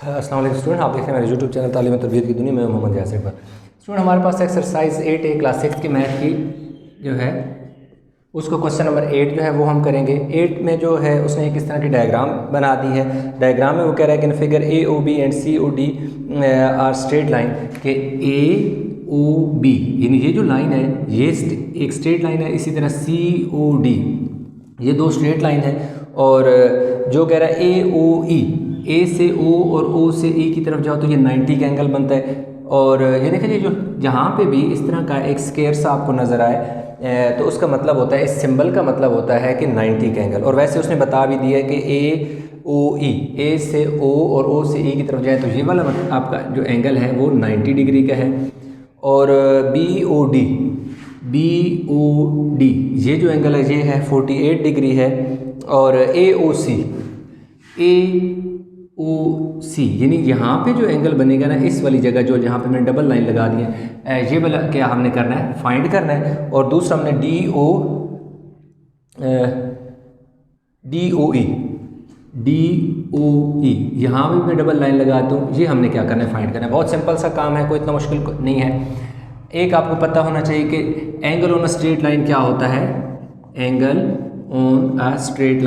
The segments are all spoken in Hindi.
अस्सलाम वालेकुम स्टूडेंट, आप देख रहे हैं मेरे यूट्यूब चैनल तालीम तरबियत की दुनिया में मोहम्मद यासिर पर। स्टूडेंट, हमारे पास एक्सरसाइज 8A क्लास 6 की मैथ की जो है उसको क्वेश्चन नंबर 8 जो है वो हम करेंगे। 8 में जो है उसने एक इस तरह की डायग्राम बना दी है। डायग्राम में वो कह रहा है कि in figure AOB and COD are straight line के AOB यानी ये जो लाइन है ये एक स्ट्रेट लाइन है, इसी तरह COD ये दो स्ट्रेट लाइन है। और जो कह रहा है AOE A से O और O से E की तरफ जाओ तो ये 90 का एंगल बनता है। और ये देखिए जो जहाँ पे भी इस तरह का एक स्क्वायर सा आपको नज़र आए तो उसका मतलब होता है, इस सिंबल का मतलब होता है कि 90 का एंगल। और वैसे उसने बता भी दिया है कि AOE A से O और O से E की तरफ जाए तो ये वाला आपका जो एंगल है वो 90 डिग्री का है। और BOD ये जो एंगल है ये है 48 डिग्री है। और AOC यानी यहाँ पे जो एंगल बनेगा ना इस वाली जगह जो जहाँ पे मैंने डबल लाइन लगा दी है ये वाला क्या हमने करना है, फाइंड करना है। और दूसरा हमने DOE यहाँ भी मैं डबल लाइन लगाता हूँ, ये हमने क्या करना है, फाइंड करना है। बहुत सिंपल सा काम है, कोई इतना मुश्किल नहीं है। एक आपको पता होना चाहिए कि angle on a straight line क्या होता है। Angle on a straight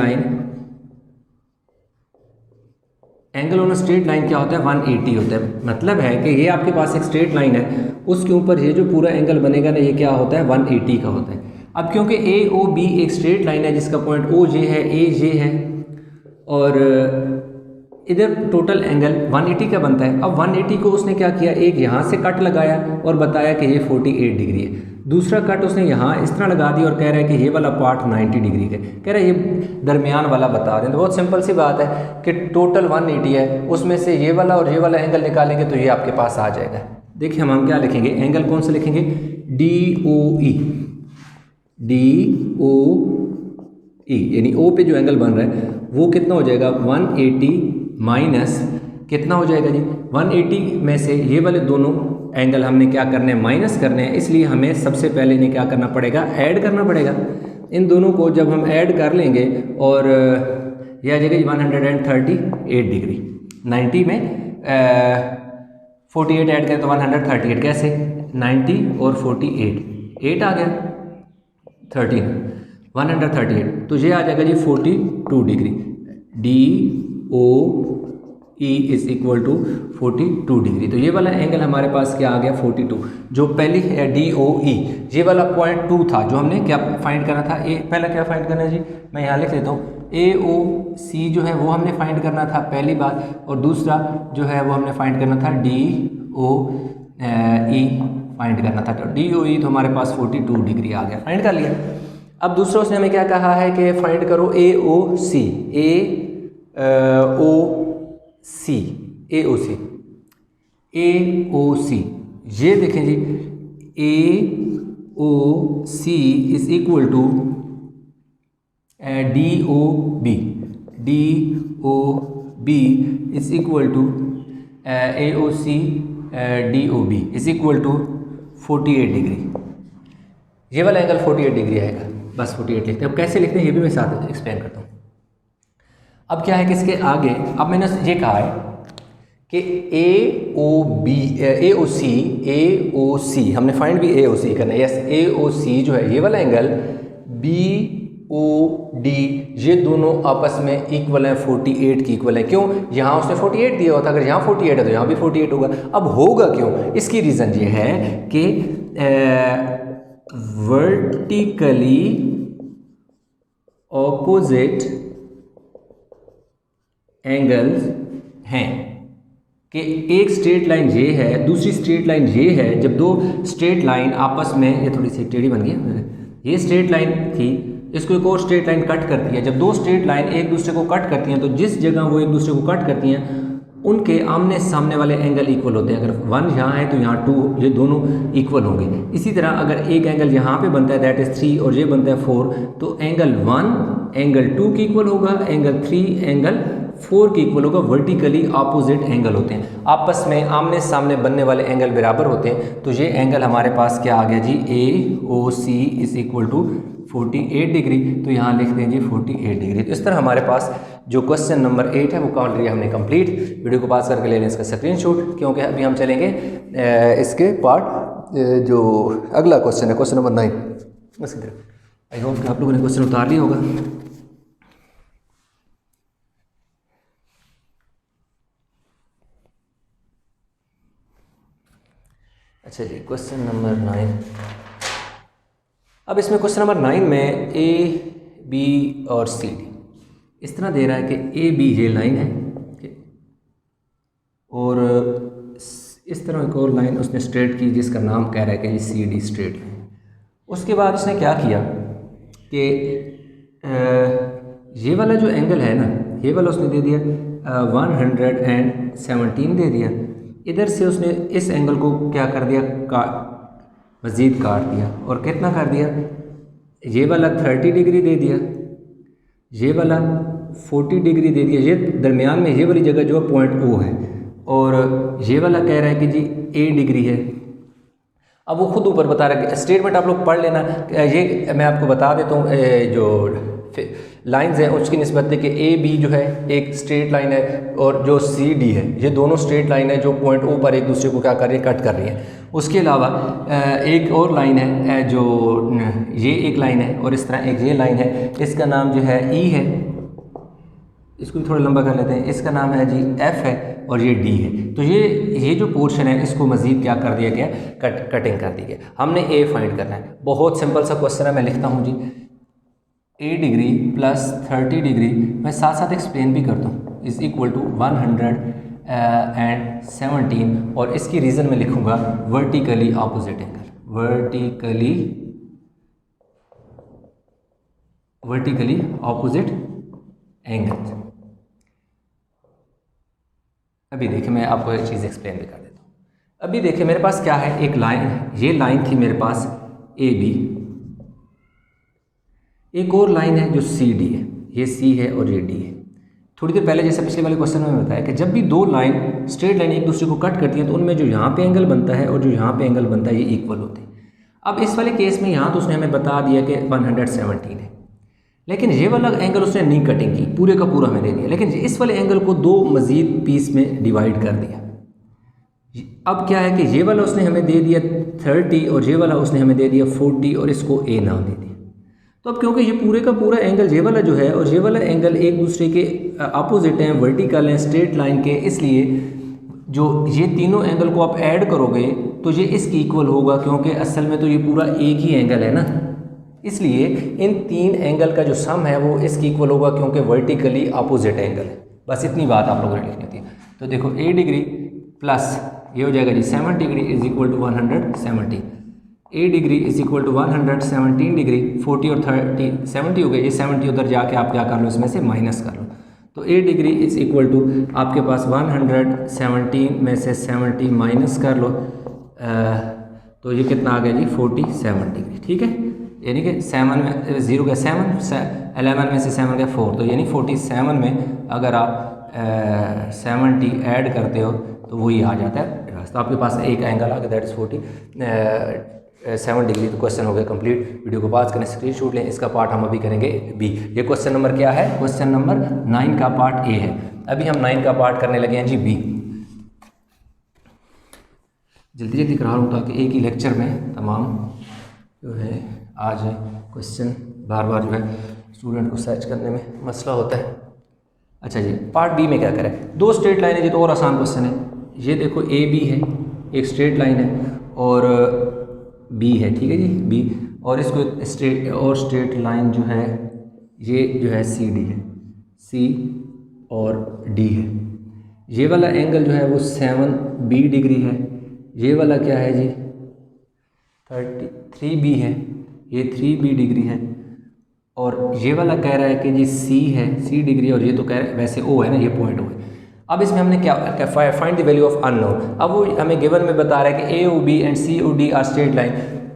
line क्या होता है, 180 होता है। मतलब है कि ये आपके पास एक स्ट्रेट लाइन है, उसके ऊपर ये जो पूरा एंगल बनेगा ना ये क्या होता है, 180 का होता है। अब क्योंकि AOB एक स्ट्रेट लाइन है जिसका पॉइंट OJ है, AJ है और इधर टोटल एंगल 180 का बनता है। अब 180 को उसने क्या किया, एक यहाँ से कट लगाया और बताया कि ये 48 डिग्री है। दूसरा कट उसने यहाँ इस तरह लगा दिया और कह रहा है कि ये वाला पार्ट 90 डिग्री का, कह रहा है ये दरमियान वाला बता दें। तो बहुत सिंपल सी बात है कि टोटल 180 है, उसमें से ये वाला और ये वाला एंगल निकालेंगे तो ये आपके पास आ जाएगा। देखिए हम क्या लिखेंगे, एंगल कौन सा लिखेंगे, DOE यानी O पे जो एंगल बन रहा है वो कितना हो जाएगा, 180 माइनस कितना हो जाएगा जी, 180 में से ये वाले दोनों एंगल हमने क्या करने हैं, माइनस करने हैं। इसलिए हमें सबसे पहले इन्हें क्या करना पड़ेगा, ऐड करना पड़ेगा। इन दोनों को जब हम ऐड कर लेंगे और यह आ जाएगा 138 डिग्री। 90 में 48 ऐड करें तो 138, कैसे 90 और 48 8 आ गया 13 138, तो ये आ जाएगा जी 42 degree. DOE is equal to 42 degree. तो ये वाला एंगल हमारे पास क्या आ गया, 42। जो पहली है DOE ये वाला पॉइंट 2 था जो हमने क्या फाइंड करना था, पहला क्या फाइंड करना है जी, मैं यहाँ लिख लेता हूँ। AOC जो है वो हमने फाइंड करना था पहली बात, और दूसरा जो है वो हमने फाइंड करना था DOE फाइंड करना था। तो DOE तो हमारे पास 42 डिग्री आ गया, फाइंड कर लिया। अब दूसरा उसने हमें क्या कहा है कि फाइंड करो AOC ये देखें जी, AOC is equal to DOB is equal to AOC DOB is equal to 48 degree. ये वाला एंगल 48 डिग्री आएगा, बस 48 लिखते हैं। अब कैसे लिखते हैं ये भी मैं साथ एक्सप्लेन करता हूँ। अब क्या है कि इसके आगे अब मैंने ये कहा है कि AOC हमने फाइंड भी AOC करना है। यस, AOC जो है ये वाला एंगल BOD ये दोनों आपस में इक्वल हैं, 48 की इक्वल है। क्यों, यहाँ उसने 48 दिया होता, अगर यहाँ 48 है तो यहाँ भी 48 होगा। अब होगा क्यों, इसकी रीज़न ये है कि वर्टिकली ऑपोजिट एंगल्स हैं कि एक स्ट्रेट लाइन ये है, दूसरी स्ट्रेट लाइन ये है। जब दो स्ट्रेट लाइन आपस में, ये थोड़ी सी टेढ़ी बन गई, ये स्ट्रेट लाइन थी, इसको एक और स्ट्रेट लाइन कट करती है। जब दो स्ट्रेट लाइन एक दूसरे को कट करती हैं तो जिस जगह वो एक दूसरे को कट करती हैं उनके आमने सामने वाले एंगल इक्वल होते हैं। अगर 1 यहाँ है तो यहाँ 2, ये दोनों इक्वल होंगे। इसी तरह अगर एक एंगल यहाँ पे बनता है दैट इज़ 3 और ये बनता है 4, तो एंगल 1 एंगल 2 की इक्वल होगा, एंगल 3 एंगल 4 की इक्वल होगा। वर्टिकली अपोजिट एंगल होते हैं, आपस में आमने सामने बनने वाले एंगल बराबर होते हैं। तो ये एंगल हमारे पास क्या आ गया जी, AOC is equal to 48 degree. तो यहाँ लिखते हैं जी 48 डिग्री। तो इस तरह हमारे पास जो क्वेश्चन नंबर 8 है वो कर लिया हमने कंप्लीट। वीडियो को पास करके ले लें इसका स्क्रीनशॉट, क्योंकि अभी हम चलेंगे इसके पार्ट जो अगला क्वेश्चन है, क्वेश्चन नंबर 9 उसकी तरफ। आई होप कि आप लोगों ने क्वेश्चन उतार लिया होगा। अच्छा जी, क्वेश्चन नंबर 9। अब इसमें क्वेश्चन नंबर 9 में ए, बी और सी डी इस तरह दे रहा है कि ए बी ये लाइन है और इस तरह एक और लाइन उसने स्ट्रेट की जिसका नाम कह रहा है कि सी डी स्ट्रेट लाइन। उसके बाद उसने क्या किया कि ये वाला जो एंगल है ना, ये वाला उसने दे दिया 117 दे दिया। इधर से उसने इस एंगल को क्या कर दिया, मज़ीद काट दिया और कितना कर दिया, ये वाला 30 डिग्री दे दिया, ये वाला 40 डिग्री दे दिया। ये दरमियान में ये वाली जगह जो पॉइंट ओ है और ये वाला कह रहा है कि जी ए डिग्री है। अब वो खुद ऊपर बता रहा है, स्टेटमेंट आप लोग पढ़ लेना। ये मैं आपको बता देता हूँ, जो लाइंस हैं उसकी निस्बत है कि ए बी जो है एक स्ट्रेट लाइन है और जो सी डी है ये दोनों स्ट्रेट लाइन है जो पॉइंट ओ पर एक दूसरे को क्या कर रही है, कट कर रही है। उसके अलावा एक और लाइन है जो ये एक लाइन है और इस तरह एक ये लाइन है, इसका नाम जो है ई है, इसको भी थोड़ा लंबा कर लेते हैं, इसका नाम है जी एफ है और ये डी है। तो ये जो पोर्शन है इसको मज़ीद क्या कर दिया गया, कटिंग कर दी गई। हमने ए फाइंड करना है। बहुत सिंपल सा क्वेश्चन है, मैं लिखता हूँ जी ए डिग्री प्लस 30 डिग्री, मैं साथ साथ एक्सप्लेन भी करता हूँ, इज़ इक्वल टू 117 और इसकी रीज़न में लिखूँगा vertically opposite angle, vertically opposite angle. अभी देखिए मैं आपको एक चीज़ एक्सप्लेन भी कर देता हूँ। अभी देखिए मेरे पास क्या है, एक लाइन, ये लाइन थी मेरे पास ए बी, एक और लाइन है जो सी डी है, ये सी है और ये डी है। थोड़ी देर पहले जैसे पिछले वाले क्वेश्चन में बताया कि जब भी दो लाइन स्ट्रेट लाइन एक दूसरे को कट करती हैं तो उनमें जो यहाँ पे एंगल बनता है और जो यहाँ पे एंगल बनता है ये इक्वल होते हैं। अब इस वाले केस में यहाँ तो उसने हमें बता दिया कि 117 है, लेकिन ये वाला एंगल उसने नहीं कटिंग की, पूरे का पूरा हमें दे दिया, लेकिन इस वाले एंगल को दो मज़ीद पीस में डिवाइड कर दिया। अब क्या है कि ये वाला उसने हमें दे दिया 30 और ये वाला उसने हमें दे दिया 40 और इसको ए नाम दे दिया। तो अब क्योंकि ये पूरे का पूरा एंगल ये वाला जो है और ये वाला एंगल एक दूसरे के अपोजिट हैं, वर्टिकल हैं, स्ट्रेट लाइन के, इसलिए जो ये तीनों एंगल को आप ऐड करोगे तो ये इसकी इक्वल होगा, क्योंकि असल में तो ये पूरा एक ही एंगल है ना, इसलिए इन तीन एंगल का जो सम है वो इसकी इक्वल होगा क्योंकि वर्टिकली अपोजिट एंगल है। बस इतनी बात आप लोगों ने लिखनी थी। तो देखो ए डिग्री प्लस ये हो जाएगा जी 7 degree is equal to 170, A degree is equal to 117 degree, 40 और 30 70 हो गए, ये 70 उधर जाके आप क्या कर लो, इसमें से माइनस कर लो। तो ए डिग्री इज इक्वल टू आपके पास 117 में से 70 माइनस कर लो, तो ये कितना आ गया जी 47 डिग्री। ठीक है, यानी कि 7 में 0 का 7, 11 में से 7 का 4, तो यानी 47 में अगर आप 70 ऐड करते हो तो वही आ जाता है। तो आपके पास एक एंगल आ गया, दैट इज़ 47 डिग्री। तो क्वेश्चन हो गया कंप्लीट। वीडियो को पास करें, स्क्रीनशॉट लें। इसका पार्ट हम अभी करेंगे बी। ये क्वेश्चन नंबर क्या है, क्वेश्चन नंबर 9 का पार्ट ए है। अभी हम 9 का पार्ट करने लगे हैं जी बी। जल्दी जल्दी करा रहा हूँ ताकि एक ही लेक्चर में तमाम जो है आज क्वेश्चन बार बार जो है स्टूडेंट को सर्च करने में मसला होता है। अच्छा जी, पार्ट बी में क्या करें, दो स्ट्रेट लाइन है, ये तो और आसान क्वेश्चन है। ये देखो ए बी है, एक स्ट्रेट लाइन है और बी है, ठीक है जी बी, और इसको स्ट्रेट लाइन जो है ये जो है सी डी है, सी और डी है। ये वाला एंगल जो है वो 7 बी डिग्री है, ये वाला क्या है जी 33 बी है, ये 3 बी डिग्री है, और ये वाला कह रहा है कि जी सी है, सी डिग्री, और ये तो कह रहा है वैसे ओ है ना, ये पॉइंट ओ है। अब इसमें हमने क्या find the value of unknown. अब वो हमें गिवन में बता रहा है कि A O B and C O D are straight line,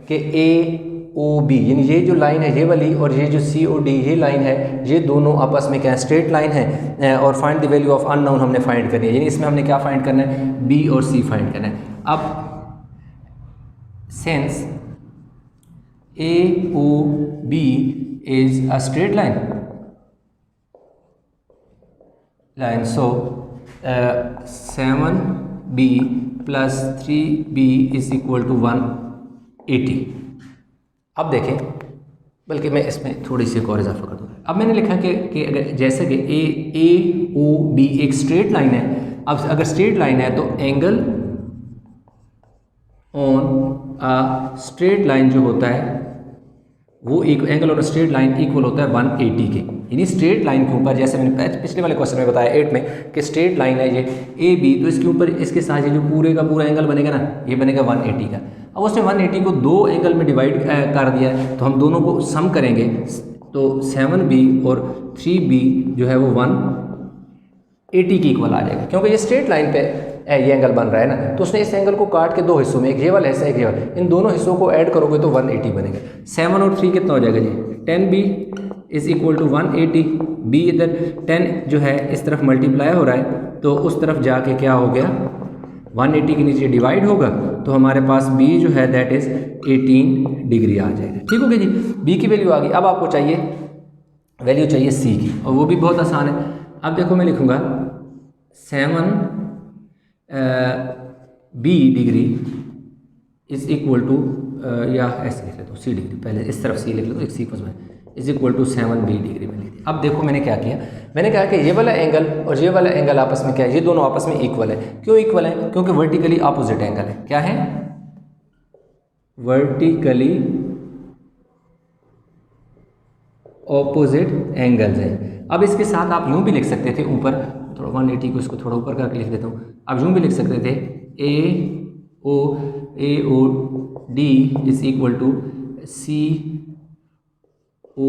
कि ए ओ बी यानी ये जो लाइन है ये वाली और ये जो सी ओ डी ये लाइन है, ये दोनों आपस में क्या स्ट्रेट लाइन है, और find the value of unknown हमने फाइंड करनी है। यानी इसमें हमने क्या फाइंड करना है, बी और सी फाइंड करना है। अब since A O B is a straight line, लाइन, so 7b plus 3b is equal to 180। अब देखें, बल्कि मैं इसमें थोड़ी सी एक और इजाफा कर दूँगा। अब मैंने लिखा कि अगर जैसे कि ए ओ बी एक स्ट्रेट लाइन है, अब अगर स्ट्रेट लाइन है तो angle on a straight line जो होता है वो एक angle on a straight line equal होता है 180 के। यानी स्ट्रेट लाइन के ऊपर, जैसे मैंने पिछले वाले क्वेश्चन में बताया 8 में कि स्ट्रेट लाइन है ये ए बी, तो इसके ऊपर इसके साथ ये जो पूरे का पूरा एंगल बनेगा ना, ये बनेगा 180 का। अब उसने 180 को दो एंगल में डिवाइड कर दिया है, तो हम दोनों को सम करेंगे तो 7b और 3b जो है वो 180 की इक्वल आ जाएगा, क्योंकि ये स्ट्रेट लाइन पे ये एंगल बन रहा है ना। तो उसने इस एंगल को काट के दो हिस्सों में, एक ये वाला हिस्सा एक ये वाला, इन दोनों हिस्सों को ऐड करोगे तो 180 बनेगा। 7 और 3 कितना हो जाएगा जी, 10b is equal to 180। b इधर 10 जो है इस तरफ मल्टीप्लाई हो रहा है, तो उस तरफ जाके क्या हो गया 180 के नीचे डिवाइड होगा, तो हमारे पास b जो है दैट इज 18 डिग्री आ जाएगा। ठीक हो गया जी, b की वैल्यू आ गई। अब आपको चाहिए वैल्यू चाहिए c की, और वो भी बहुत आसान है। अब देखो मैं लिखूँगा 7b degree is equal to, या ऐसे लिख लेता हूँ c डिग्री, पहले इस तरफ c लिख लेता हूँ एक सीक्वेंस में, is equal to 7b degree में लिख दिया। अब देखो मैंने क्या किया, मैंने कहा कि ये वाला एंगल और ये वाला एंगल आपस में क्या है, ये दोनों आपस में इक्वल है। क्यों इक्वल है, क्योंकि वर्टिकली अपोजिट एंगल है। क्या है, वर्टिकली ऑपोजिट एंगल्स हैं। अब इसके साथ आप यूं भी लिख सकते थे, ऊपर थोड़ा 180 को इसको थोड़ा ऊपर करके लिख देता हूँ। अब यूं भी लिख सकते थे A O D is equal to C O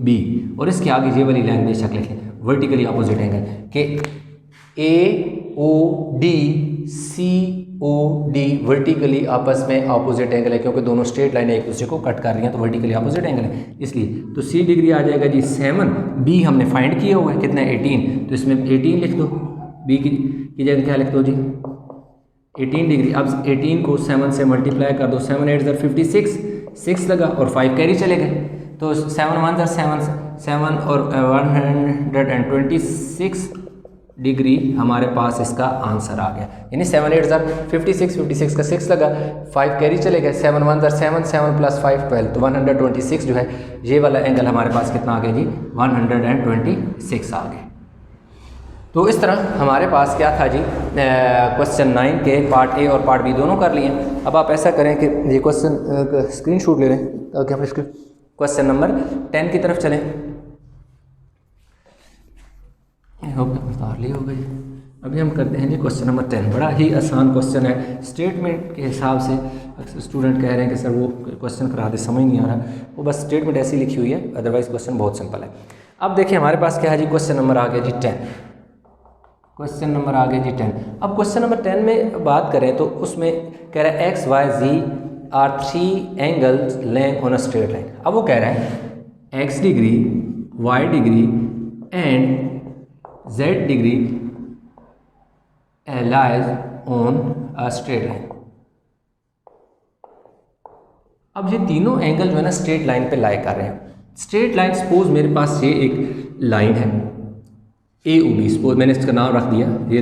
B, और इसके आगे ये वाली लाइन बेशक लिखें वर्टिकली अपोजिट एंगल के A O D C O D vertically आपस में अपोजिट एंगल है, क्योंकि दोनों स्ट्रेट लाइन एक दूसरे को कट कर रही हैं, तो वर्टिकली अपोजिट एंगल है इसलिए। तो सी डिग्री आ जाएगा जी 7, बी हमने फाइंड किया हुआ है कितना है 18, तो इसमें 18 लिख दो, बी की जगह क्या लिख दो जी 18 डिग्री। अब 18 को 7 से मल्टीप्लाई कर दो, 7 8 56, 6 लगा और 5 कैरी चले गए, तो 7 1 7 और 126 डिग्री हमारे पास इसका आंसर आ गया। यानी 7 8 56 का 6 लगा, 5 कैरी चले गए, 7 1 7 प्लस 5 12, तो 126 जो है ये वाला एंगल हमारे पास कितना आ गया जी 126 आ गया। तो इस तरह हमारे पास क्या था जी, क्वेश्चन 9 के पार्ट ए और पार्ट बी दोनों कर लिए। अब आप ऐसा करें कि ये क्वेश्चन स्क्रीनशॉट ले लें ताकि हम इसके क्वेश्चन नंबर 10 की तरफ चलें। उतार लिया होगा जी। अभी हम करते हैं जी क्वेश्चन नंबर 10। बड़ा ही आसान क्वेश्चन है, स्टेटमेंट के हिसाब से अक्सर स्टूडेंट कह रहे हैं कि सर वो क्वेश्चन करा दे, समझ नहीं आ रहा, वो बस स्टेटमेंट ऐसी लिखी हुई है, अदरवाइज क्वेश्चन बहुत सिंपल है। अब देखिए हमारे पास क्या है जी, क्वेश्चन नंबर आ गया जी 10। क्वेश्चन नंबर आ गया जी 10। अब क्वेश्चन नंबर 10 में बात करें तो उसमें कह रहा है X Y Z are 3 angles lying on a straight line. अब वो कह रहा है X degree, Y degree and Z degree lies on a straight line. अब ये तीनों एंगल जो है ना स्ट्रेट लाइन पे लाई कर रहे हैं। स्ट्रेट लाइन सपोज मेरे पास ये एक लाइन है ए ओ बी, सपोज मैंने इसका नाम रख दिया, ये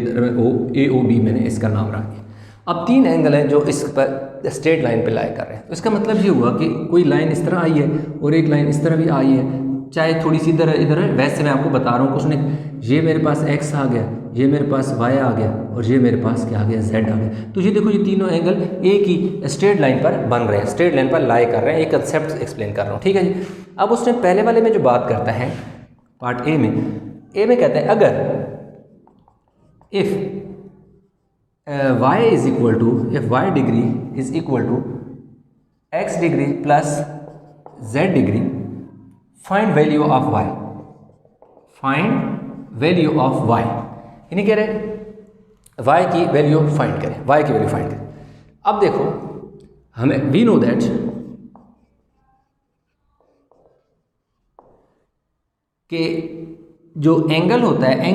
ए ओ बी मैंने इसका नाम रख दिया। अब 3 एंगल हैं जो इस पर स्ट्रेट लाइन पे लाई कर रहे हैं, तो इसका मतलब ये हुआ कि कोई लाइन इस तरह आई है और एक लाइन इस तरह भी आई है, चाहे थोड़ी सी इधर इधर है। वैसे मैं आपको बता रहा हूँ, उसने ये मेरे पास x आ गया, ये मेरे पास y आ गया और ये मेरे पास क्या आ गया z आ गया। तो ये देखो ये तीनों एंगल एक ही स्ट्रेट लाइन पर बन रहे हैं, स्ट्रेट लाइन पर लाई कर रहे हैं। एक कंसेप्ट एक्सप्लेन कर रहा हूँ, ठीक है जी। अब उसने पहले वाले में जो बात करता है पार्ट ए में कहता है अगर if y is equal to, if y degree is equal to x degree plus z degree, find value of y, find value of y। यानी कह रहे y की वैल्यू फाइंड करें, y की वैल्यू फाइंड करें। अब देखो हमें वी नो दैट कि जो एंगल होता है,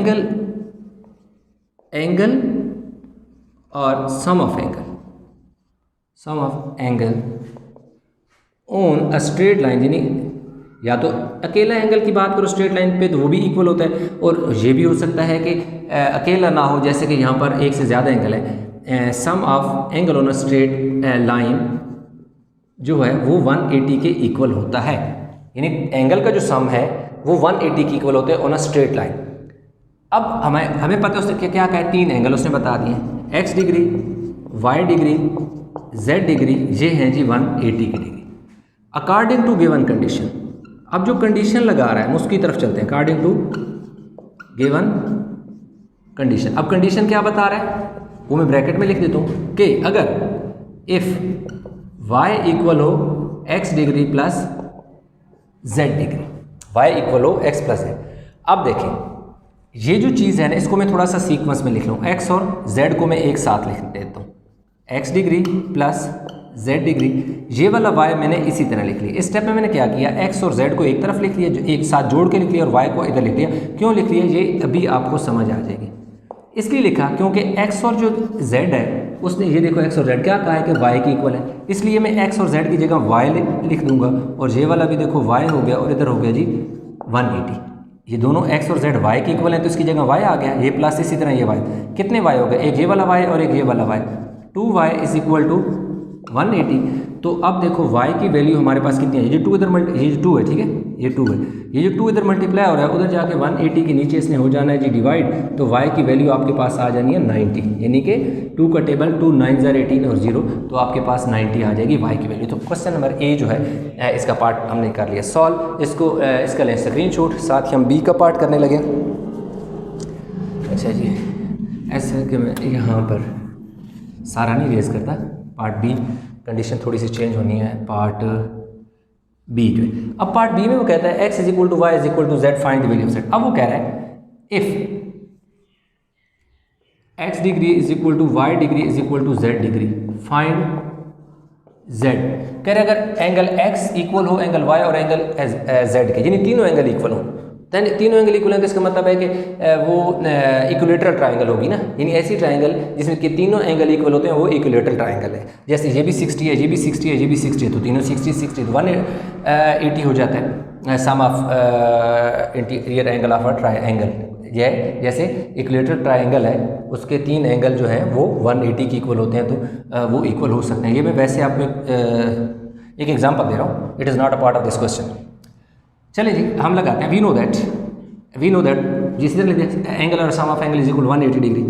एंगल और sum of angle on a straight line, यानी या तो अकेला एंगल की बात करो स्ट्रेट लाइन पे तो वो भी इक्वल होता है, और ये भी हो सकता है कि अकेला ना हो, जैसे कि यहाँ पर एक से ज़्यादा एंगल है। Sum of angle on a straight line जो है वो 180 के इक्वल होता है, यानी एंगल का जो सम है वो 180 के इक्वल होते हैं ऑन अ स्ट्रेट लाइन। अब हमें पता है उसने क्या कहा है, 3 एंगल उसने बता दिए, x degree, y degree, z degree, ये हैं जी 180 की degree according to given condition. अब जो कंडीशन लगा रहा है उसकी तरफ चलते हैं, अकॉर्डिंग टू गिवन कंडीशन। अब कंडीशन क्या बता रहा है वो मैं ब्रैकेट में लिख देता हूँ कि अगर इफ़ y इक्वल हो x degree plus z degree, y equal हो x प्लस z। अब देखें ये जो चीज़ है ना इसको मैं थोड़ा सा सीक्वेंस में लिख लूँ, x और z को मैं एक साथ लिख देता हूँ, x degree plus z degree, ये वाला y मैंने इसी तरह लिख लिया। इस स्टेप में मैंने क्या किया, x और z को एक तरफ लिख लिया, जो एक साथ जोड़ के लिख लिया, और y को इधर लिख लिया। क्यों लिख लिया ये अभी आपको समझ आ जाएगी। इसलिए लिखा क्योंकि x और जो z है उसने ये देखो x और z क्या कहा है कि y की इक्वल है, इसलिए मैं x और z की जगह y लिख दूंगा, और ये वाला भी देखो y हो गया और इधर हो गया जी 180। ये दोनों x और z y की इक्वल है तो इसकी जगह y आ गया, ये प्लस इसी तरह ये y। कितने y हो गए, एक ये वाला y और एक ये वाला y, 2y is equal to 180। तो अब देखो y की वैल्यू हमारे पास कितनी है, ये 2 इधर ये 2 है, ठीक है, ये 2 है, ये जो 2 इधर मल्टीप्लाई हो रहा है उधर जाके 180 के नीचे इसने हो जाना है जी डिवाइड, तो y की वैल्यू आपके पास आ जानी है 90, यानी कि 2 का टेबल 2 9 18 और 0, तो आपके पास 90 आ जाएगी y की वैल्यू। तो क्वेश्चन नंबर ए जो है इसका पार्ट हमने कर लिया सॉल्व। इसको इसका लें स्क्रीनशॉट, साथ ही हम बी का पार्ट करने लगे। अच्छा जी, ऐसे कि मैं यहाँ पर सारा नहीं रेज करता, पार्ट बी कंडीशन थोड़ी सी चेंज होनी है पार्ट बी के। अब पार्ट बी में वो कहता है x is equal to y is equal to z, find the value of z. अब वो कह रहा है if x degree is equal to y degree is equal to z degree, find z। कह रहे अगर एंगल x इक्वल हो एंगल y और एंगल z के, यानी तीनों एंगल इक्वल हो, दैन तीनों एंगल इक्वल है तो इसका मतलब है कि वो इक्विलेटरल ट्रायंगल होगी ना, यानी ऐसी ट्रायंगल जिसमें कि तीनों एंगल इक्वल होते हैं वो इक्विलेटरल ट्रायंगल है। जैसे ये भी 60 है, ये भी 60 है, ये भी 60 है, तो तीनों 60 60 तो 180 हो जाता है sum of interior angle of a triangle. यह जैसे इक्विलेटरल ट्रायंगल है उसके 3 एंगल जो हैं वो 180 के इक्वल होते हैं, तो वो इक्वल हो सकते हैं। ये मैं वैसे आपको एक एग्जाम्पल दे रहा हूँ, it is not a part of this question. चलिए जी हम लगाते हैं, वी नो दैट जिस तरह लिखते हैं एंगल और sum of angle is equal 180 degree,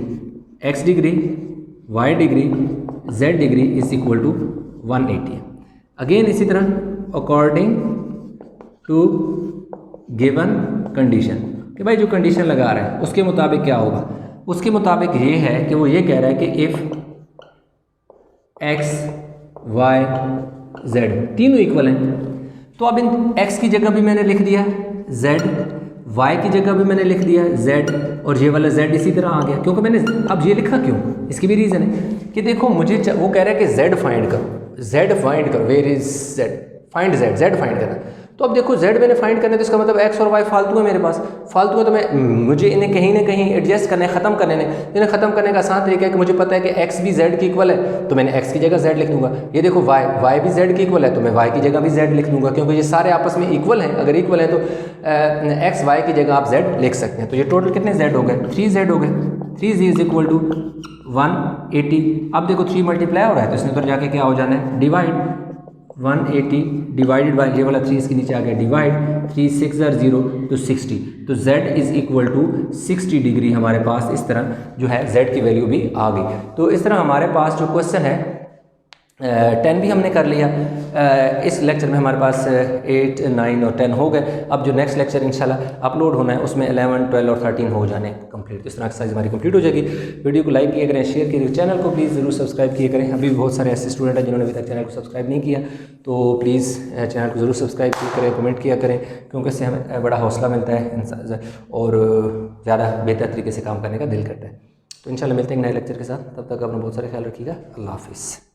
x degree, y degree, z degree is equal to 180। Again इसी तरह अकॉर्डिंग टू गिवन कंडीशन, कि भाई जो कंडीशन लगा रहा है उसके मुताबिक क्या होगा। उसके मुताबिक ये है कि वो ये कह रहा है कि इफ़ x, y, z तीनों इक्वल हैं, तो अब इन x की जगह भी मैंने लिख दिया z, y की जगह भी मैंने लिख दिया z, और ये वाला z इसी तरह आ गया। क्योंकि मैंने अब ये लिखा क्यों, इसकी भी रीज़न है कि देखो मुझे वो कह रहा है कि z फाइंड करो, where is z, find z find करना। तो अब देखो z मैंने फाइंड करना है तो इसका मतलब x और y फालतू है मेरे पास, फालतू है, तो मुझे इन्हें कहीं ना कहीं एडजस्ट करना है, ख़त्म करने ने। इन्हें ख़त्म करने का आसान तरीका है कि मुझे पता है कि x भी z की इक्वल है तो मैंने x की जगह z लिख दूंगा। ये देखो y भी z की इक्वल है तो मैं y की जगह भी z लिख दूंगा, क्योंकि ये सारे आपस में इक्वल हैं। अगर इक्वल हैं तो x y की जगह आप z लिख सकते हैं। तो ये टोटल कितने z हो गए, 3z हो गए, 3z इज इक्वल टू 180। अब देखो 3 मल्टीप्लाई हो रहा है तो इसने उधर जाके क्या हो जाना है, डिवाइड 180 डिवाइडेड बाई ये वाला 3 इसके नीचे आ गया डिवाइड, 3 6 0 तो 60, तो z is equal to 60 degree हमारे पास इस तरह जो है z की वैल्यू भी आ गई। तो इस तरह हमारे पास जो क्वेश्चन है 10 भी हमने कर लिया। इस लेक्चर में हमारे पास 8 9 और 10 हो गए। अब जो नेक्स्ट लेक्चर इंशाल्लाह अपलोड होना है उसमें 11 12 और 13 हो जाने कंप्लीट। तो इस तरह एक्सरसाइज हमारी कंप्लीट हो जाएगी। वीडियो को लाइक किया करें, शेयर किया करें, चैनल को प्लीज़ ज़रूर सब्सक्राइब किया करें। अभी भी बहुत सारे ऐसे स्टूडेंट हैं जिन्होंने अभी तक चैनल को सब्सक्राइब नहीं किया, तो प्लीज़ चैनल को ज़रूर सब्सक्राइब किया करें, कमेंट किया करें, क्योंकि इससे हमें बड़ा हौसला मिलता है और ज़्यादा बेहतर तरीके से काम करने का दिल करता है। तो इंशाल्लाह मिलते हैं नए लेक्चर के साथ, तब तक अपना बहुत सारे ख्याल रखिएगा। अल्लाह हाफिज़।